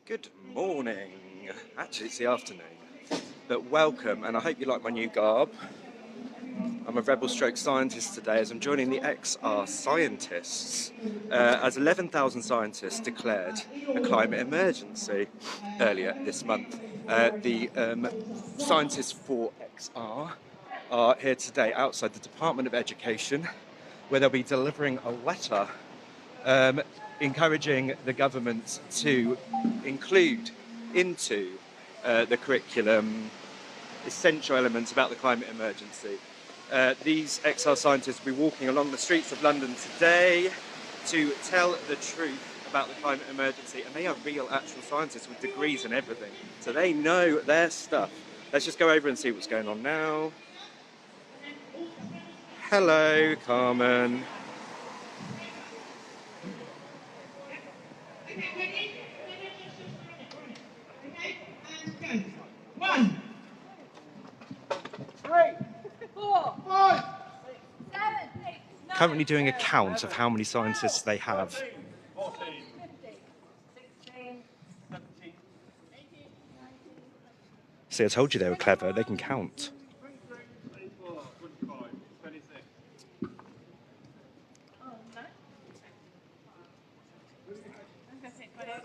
Good morning. Actually, it's the afternoon. But welcome, and I hope you like my new garb. I'm a rebel stroke scientist today as I'm joining the XR scientists, as 11,000 scientists declared a climate emergency earlier this month. The scientists for XR are here today outside the Department of Education, where they'll be delivering a letter encouraging the government to include into the curriculum essential elements about the climate emergency. These XR scientists will be walking along the streets of London today to tell the truth about the climate emergency, and they are real actual scientists with degrees and everything, so they know their stuff. Let's just go over and see what's going on now. Hello, Carmen. One, 3, 4, 5, 6, 7, 8, 9, Currently doing a count of how many scientists they have. 14, 15, 16, 17, 18, 19. See, I told you they were clever, they can count. 23, 24, 25, 26. Oh, no. I'm going to say 28.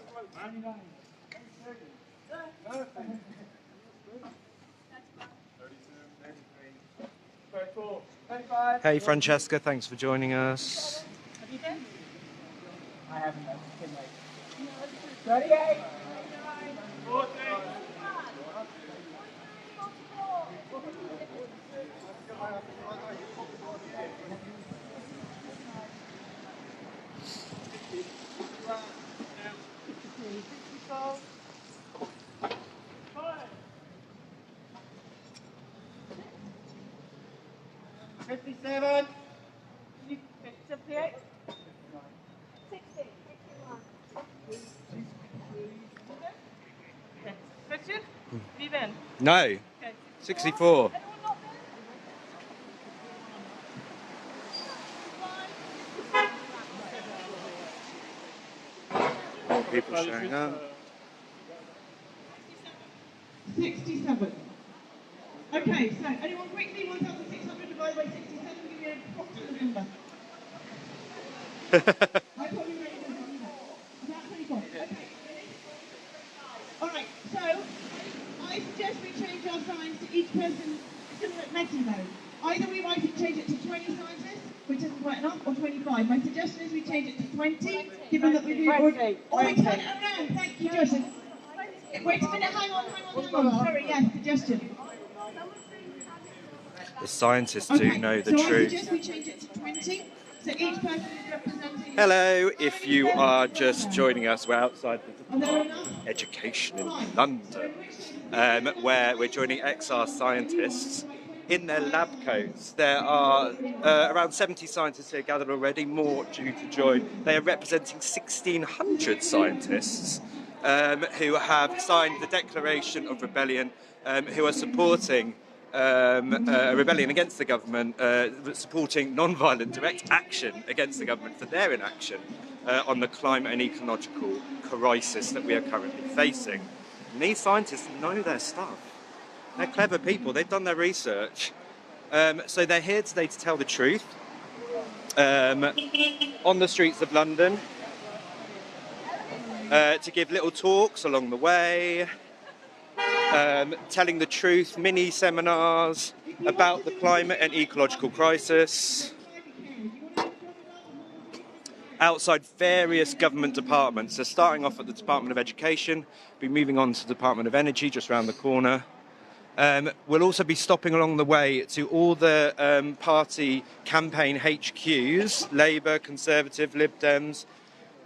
34, 35. Hey Francesca, thanks for joining us. Have you been? I haven't. 38. 40. 57. 58. 60. 61. Richard? Have you been? No, Okay. 64. Anyone not been? More people showing up. 67. Okay, so anyone quickly 1,600 divided by 67, give me an approximate number. I thought you were ready for that. About 24. Okay, ready? Alright, so I suggest we change our signs to each person. It's going to look messy though. Either we might change it to 20 scientists, which isn't quite enough, or 25. My suggestion is we change it to 20, given that we've already... Oh, we turn it around. Thank you, Joseph. Wait a minute, hang on. Sorry, yes, suggestion. The scientists do know the so truth. I suggest we change it to 20, so each person is representing... Hello, if you are just joining us, we're outside the Are there Department enough? of Education in London, where we're joining XR scientists in their lab coats. There are around 70 scientists here gathered already, more due to join. They are representing 1,600 scientists who have signed the Declaration of Rebellion, who are supporting a rebellion against the government, supporting non-violent direct action against the government for their inaction on the climate and ecological crisis that we are currently facing. And these scientists know their stuff. They're clever people, they've done their research. So they're here today to tell the truth on the streets of London, to give little talks along the way, telling the truth, mini seminars about the climate and ecological crisis outside various government departments. So starting off at the Department of Education, be moving on to the Department of Energy just round the corner. We'll also be stopping along the way to all the party campaign HQs, Labour, Conservative, Lib Dems,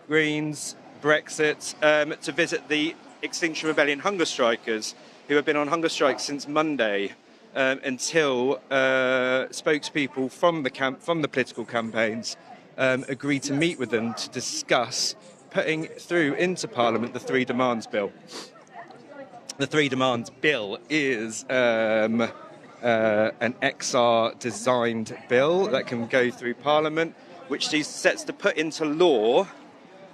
Greens, Brexit, to visit the Extinction Rebellion hunger strikers, who have been on hunger strike since Monday, until spokespeople from the political campaigns agreed to meet with them to discuss putting through into Parliament the Three Demands Bill. The Three Demands Bill is an XR-designed bill that can go through Parliament, which sets to put into law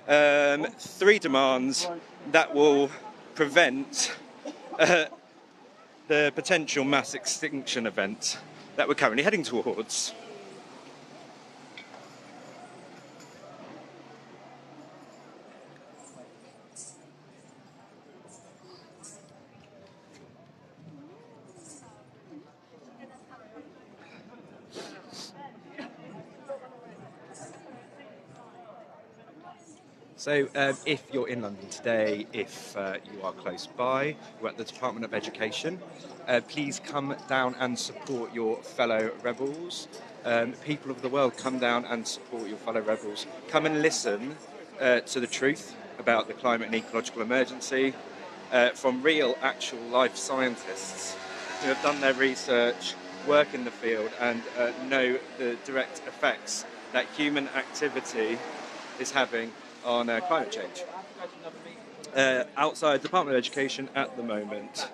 3 demands that will prevent the potential mass extinction event that we're currently heading towards. So if you're in London today, if you are close by, we're at the Department of Education, please come down and support your fellow rebels. People of the world, come down and support your fellow rebels. Come and listen to the truth about the climate and ecological emergency from real, actual life scientists who have done their research, work in the field and know the direct effects that human activity is having on climate change. Outside the Department of Education at the moment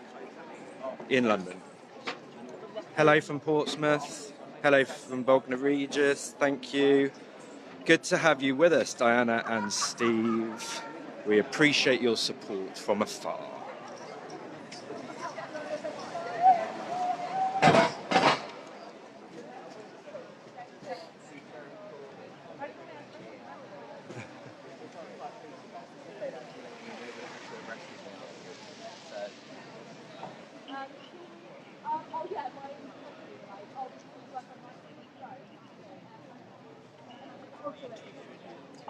in London. Hello from Portsmouth. Hello from Bognor Regis. Thank you. Good to have you with us, Diana and Steve. We appreciate your support from afar.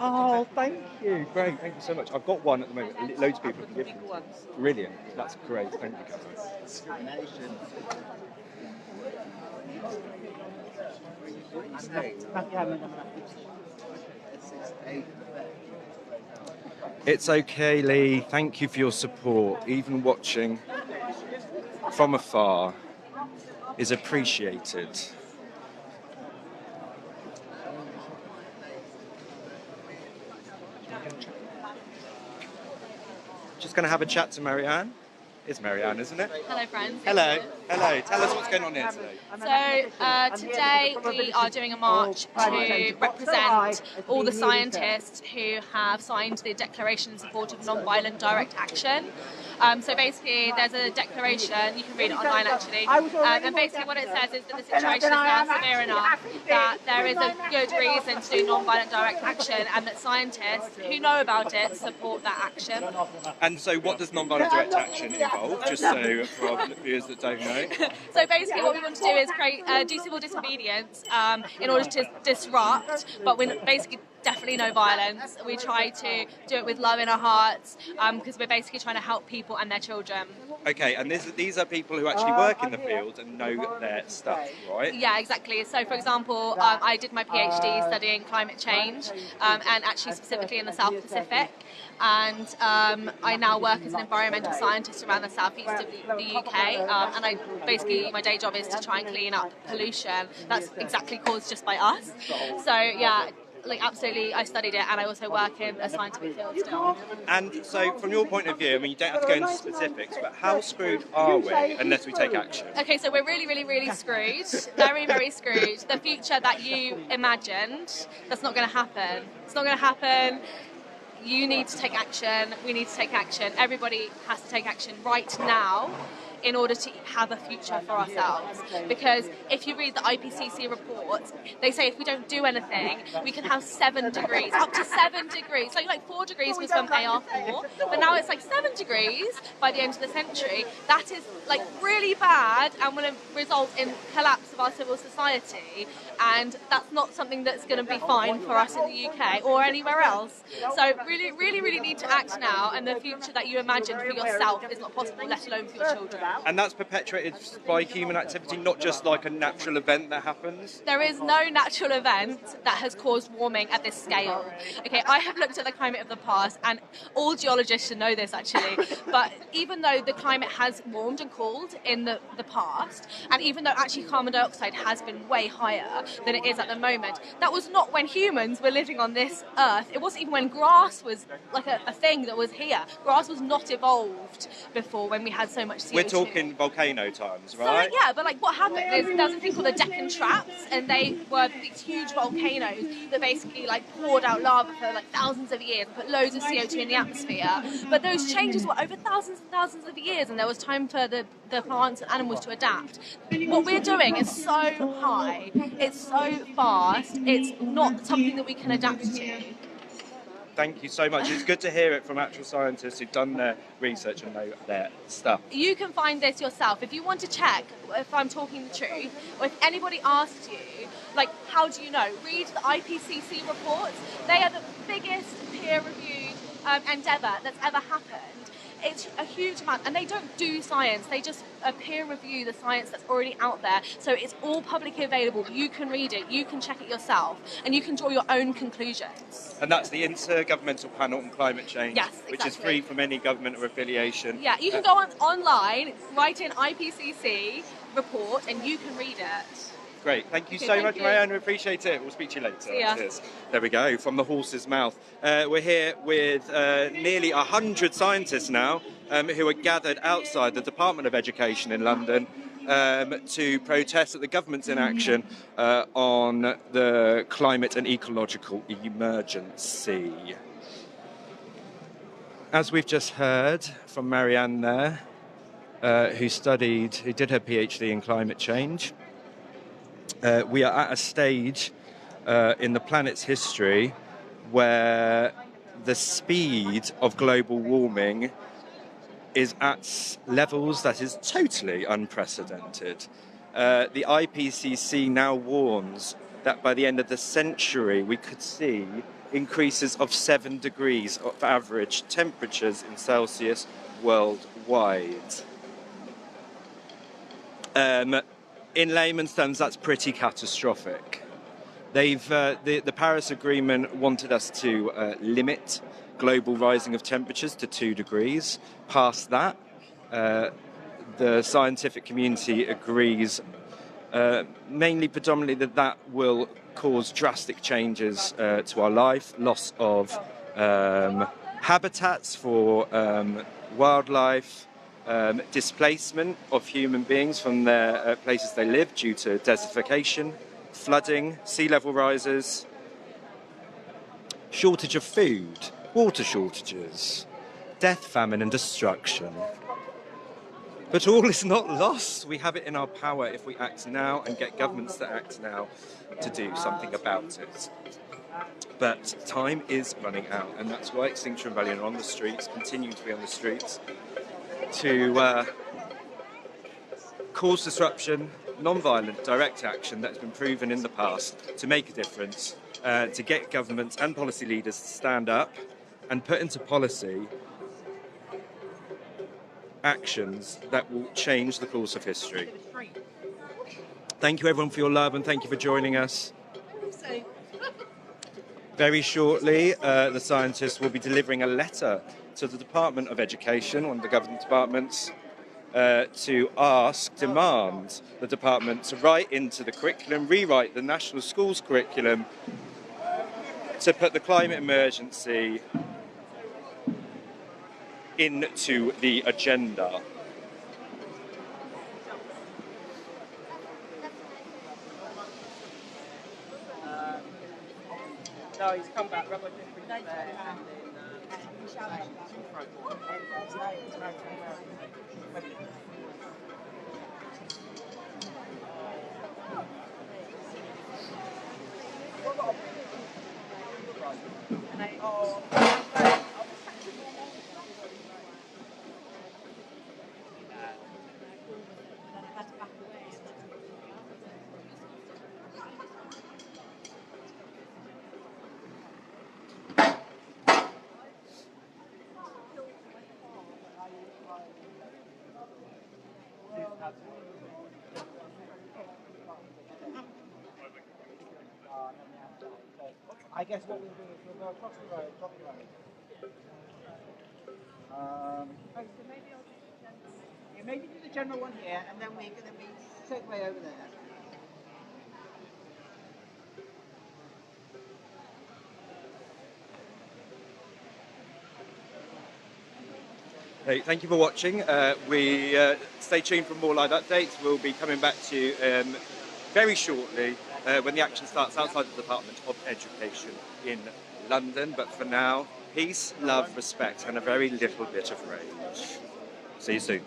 Oh, thank you. Great, thank you so much. I've got one at the moment. Loads of people can give me. Brilliant. That's great. Thank you, guys. Discrimination. It's okay, Lee. Thank you for your support. Even watching from afar is appreciated. Just going to have a chat to Marianne. It's Marianne, isn't it? Hello, friends. Hello. Hello. Tell us what's going on here today. So today we are doing a march to represent all the scientists who have signed the Declaration in Support of Non-Violent Direct Action. So basically there's a declaration, you can read it online actually, and basically what it says is that the situation is now severe enough that there is a good reason to do non-violent direct action and that scientists who know about it support that action. And so what does non-violent direct action involve, just so for our viewers that don't know? So basically what we want to do is do civil disobedience in order to disrupt, but we basically definitely no violence. We try to do it with love in our hearts because we're basically trying to help people and their children. Okay, and these are people who actually work in the field and know their stuff, right? Yeah, exactly. So, for example, I did my PhD studying climate change and actually specifically in the South Pacific. And I now work as an environmental scientist around the southeast of the UK. And I basically, my day job is to try and clean up pollution that's exactly caused just by us. So, yeah. Like absolutely, I studied it, and I also work in a scientific field still. And so, from your point of view, I mean, you don't have to go into specifics, but how screwed are we unless we take action? Okay, so we're really, really, really screwed. Very, very screwed. The future that you imagined, that's not going to happen. It's not going to happen. You need to take action. We need to take action. Everybody has to take action right now in order to have a future for ourselves. Because if you read the IPCC reports, they say if we don't do anything, we can have 7 degrees, up to 7 degrees. So like 4 degrees was from AR4, but now it's like 7 degrees by the end of the century. That is like really bad and will result in collapse of our civil society. And that's not something that's going to be fine for us in the UK or anywhere else. So really, really, really need to act now, and the future that you imagine for yourself is not possible, let alone for your children. And that's perpetuated by human activity, not just like a natural event that happens? There is no natural event that has caused warming at this scale. Okay, I have looked at the climate of the past, and all geologists should know this actually, but even though the climate has warmed and cooled in the past, and even though actually carbon dioxide has been way higher than it is at the moment, that was not when humans were living on this earth. It wasn't even when grass was like a thing that was here. Grass was not evolved before when we had so much CO2. talking volcano times, So, right? yeah, but like what happened is there was a thing called the Deccan Traps, and they were these huge volcanoes that basically like poured out lava for like thousands of years and put loads of CO2 in the atmosphere. But those changes were over thousands and thousands of years, and there was time for the plants and animals to adapt. What we're doing is so high, it's so fast, it's not something that we can adapt to. Thank you so much. It's good to hear it from actual scientists who've done their research and know their stuff. You can find this yourself. If you want to check if I'm talking the truth, or if anybody asks you, like, how do you know? Read the IPCC reports. They are the biggest peer-reviewed endeavour that's ever happened. It's a huge amount, and they don't do science. They just peer review the science that's already out there. So it's all publicly available. You can read it, you can check it yourself, and you can draw your own conclusions. And that's the Intergovernmental Panel on Climate Change, Yes, exactly. which is free from any government or affiliation. Yeah, you can go online, write in IPCC report, and you can read it. Great. Thank you Okay, so thank much, you. Marianne. We appreciate it. We'll speak to you later. See ya. Cheers. There we go, from the horse's mouth. We're here with nearly 100 scientists now who are gathered outside the Department of Education in London to protest at the government's inaction on the climate and ecological emergency. As we've just heard from Marianne there, who did her PhD in climate change, we are at a stage in the planet's history where the speed of global warming is at levels that is totally unprecedented. The IPCC now warns that by the end of the century we could see increases of 7 degrees of average temperatures in Celsius worldwide. In layman's terms, that's pretty catastrophic. The Paris Agreement wanted us to limit global rising of temperatures to 2 degrees. Past that, the scientific community agrees, predominantly that will cause drastic changes to our life, loss of habitats for wildlife, displacement of human beings from their places they live due to desertification, flooding, sea level rises, shortage of food, water shortages, death, famine and destruction. But all is not lost. We have it in our power if we act now and get governments to act now to do something about it. But time is running out, and that's why Extinction Rebellion are on the streets, continue to be on the streets, to cause disruption, non-violent, direct action that has been proven in the past to make a difference, to get governments and policy leaders to stand up and put into policy actions that will change the course of history. Thank you everyone for your love and thank you for joining us. Very shortly, the scientists will be delivering a letter to the Department of Education, one of the government departments, to demand the department to write into the curriculum, rewrite the national schools curriculum to put the climate emergency into the agenda. No, he's come back. Rubber there. I guess what we'll do is we'll go across the road, top the road. So maybe I'll do the general. Yeah, maybe do the general one here, and then we segue over there. Hey, thank you for watching. We stay tuned for more live updates. We'll be coming back to you very shortly when the action starts outside the Department of Education in London. But for now, peace, love, respect, and a very little bit of rage. See you soon.